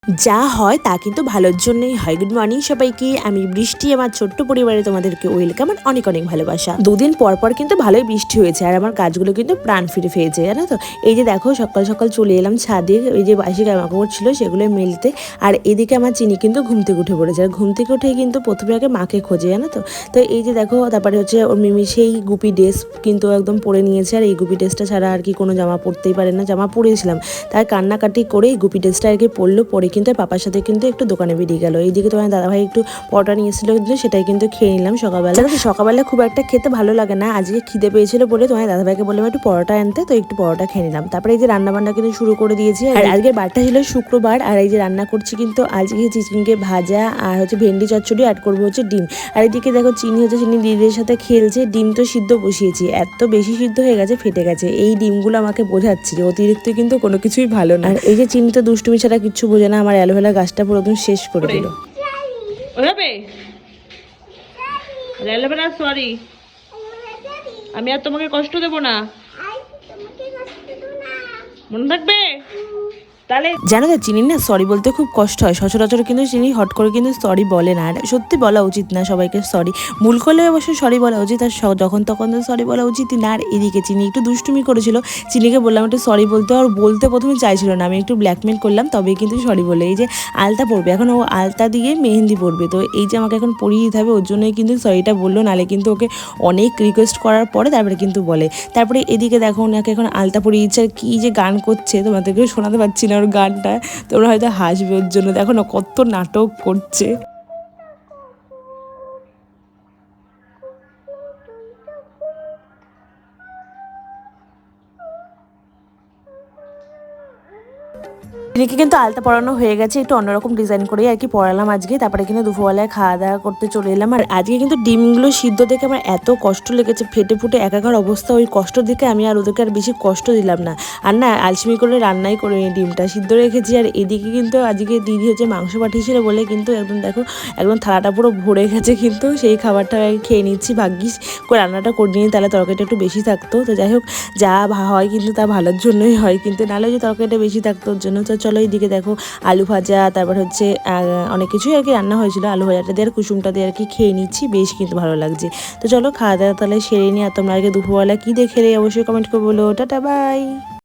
যা হয় তা কিন্তু ভালোর জন্যই হয়। গুড মর্নিং সবাইকে, আমি বৃষ্টি, আমার ছোট্ট পরিবারে তোমাদেরকে ওয়েলকাম আর অনেক অনেক ভালোবাসা। দুদিন পর পর কিন্তু ভালোই বৃষ্টি হয়েছে আর আমার কাজগুলো কিন্তু প্রাণ ফিরে পেয়েছে, জানো তো। এই যে দেখো সকাল সকাল চলে এলাম ছাদে, এই যে বাসি জামাকাপড় ছিল সেগুলো মেলতে। আর এদিকে আমার চিনি কিন্তু ঘুম থেকে উঠে পড়েছে, আর ঘুম থেকে উঠে কিন্তু প্রথমে আগে মাকে খোঁজে, জানো তো। তো এই যে দেখো, তারপরে হচ্ছে ওর মিমি সেই গুপি ড্রেস কিন্তু একদম পরে নিয়েছে, আর এই গুপি ড্রেসটা ছাড়া আর কি কোনো জামা পরতেই পারে না। জামা পরেছিলাম, তার কান্নাকাটি করে এই গুপি ড্রেসটা আর কি পরলো। পরে কিন্তু পাপার সাথে কিন্তু একটু দোকানে বেরিয়ে গেল। এইদিকে তোমার দাদাভাই একটু পরোটা নিয়ে এসেছিল, কিন্তু সেটাই কিন্তু খেয়ে নিলাম সকালবেলা। সকালবেলা খুব একটা খেতে ভালো লাগে না, আজকে খিদে পেয়েছিল বলে তোমার দাদাভাইকে বললাম একটু পরোটা আনতে, তো একটু পরোটা খেয়ে নিলাম। তারপরে এই যে রান্নাবান্না কিন্তু শুরু করে দিয়েছি। আর আজকের বারটা ছিল শুক্রবার, আর এই যে রান্না করছি কিন্তু আজকে চিচিঙ্গে ভাজা আর হচ্ছে ভেন্ডি চচ্চড়ি, অ্যাড করবো হচ্ছে ডিম। আর এদিকে দেখো চিনি দিদিদের সাথে খেলছে। ডিম তো সিদ্ধ বসিয়েছি, এত বেশি সিদ্ধ হয়ে গেছে, ফেটে গেছে। এই ডিমগুলো আমাকে বোঝাচ্ছে যে অতিরিক্ত কিন্তু কোনো কিছুই ভালো না। আর এই যে চিনি তো দুষ্টুমি ছাড়া কিচ্ছু বোঝে না, আমার অ্যালোভেরা গাছটা পুরো একদম শেষ করে দিল। সরি, আমি আর তোমাকে কষ্ট দেবো না, মনে থাকবে তাহলে। জানো তো চিনি না সরি বলতে খুব কষ্ট হয়, সচরাচর কিন্তু চিনি হট করে কিন্তু সরি বলে না। আর সত্যি বলা উচিত না সবাইকে সরি, ভুল করলে অবশ্যই সরি বলা উচিত, আর যখন তখন তো সরি বলা উচিত না। আর এদিকে চিনি একটু দুষ্টুমি করেছিল, চিনিকে বললাম একটু সরি বলতে, আর বলতে প্রথমে চাইছিল না, আমি একটু ব্ল্যাকমেল করলাম তবেই কিন্তু সরি বলে। এই যে আলতা পরবে এখন, ও আলতা দিয়ে মেহেন্দি পরবে, তো এই যে আমাকে এখন পরিয়ে দিতে হবে, ওর জন্যই কিন্তু সরিটা বললো, নাহলে কিন্তু ওকে অনেক রিকোয়েস্ট করার পরে তারপরে কিন্তু বলে। তারপরে এদিকে দেখো ওনাকে এখন আলতা পরিয়ে দিচ্ছে, আর কি যে গান করছে তোমাদেরকে শোনাতে পারছি না ওর গানটা, তোমরা হয়তো হাসবে ওর জন্য। দেখো না কত নাটক করছে। এদিকে কিন্তু আলতা পরানো হয়ে গেছে, একটু অন্যরকম ডিজাইন করে আর কি পরালাম আজকে। তারপরে কিন্তু দুপুরবেলায় খাওয়া দাওয়া করতে চলে এলাম। আর আজকে কিন্তু ডিমগুলো সিদ্ধ দেখে আমার এত কষ্ট লেগেছে, ফেটে ফুটে একাকার অবস্থা। ওই কষ্ট দেখে আমি আর ওদেরকে আর বেশি কষ্ট দিলাম না, আর না আলসিমি করে রান্নাই করে ডিমটা সিদ্ধ রেখেছি। আর এদিকে কিন্তু আজকে দিদি হচ্ছে মাংস পাঠিয়েছিল বলে কিন্তু একদম দেখো একদম থালাটা পুরো ভরে গেছে, কিন্তু সেই খাবারটা খেয়ে নিচ্ছি। ভাগ্যিস করে রান্নাটা করে নিই, তাহলে তরকারিটা একটু বেশি থাকতো। তো যাই হোক, যা হয় কিন্তু তা ভালোর জন্যই হয়, কিন্তু নাহলে যে তরকারিটা বেশি থাকতো ওর জন্য। তো চলো এইদিকে দেখো আলু ভাজা, তারপর হচ্ছে অনেক কিছুই আর কি রান্না হয়েছিল। আলু ভাজাটা দিয়ে আর কুসুমটা দিয়ে আর কি খেয়ে নিচ্ছি, বেশ কিন্তু ভালো লাগছে। তো চলো খাওয়া দাওয়া তাহলে সেরে নিই। আর তোমরা আগে দুপুরবেলা কী দিয়ে খেলে অবশ্যই কমেন্ট করে বলো। Tata bye.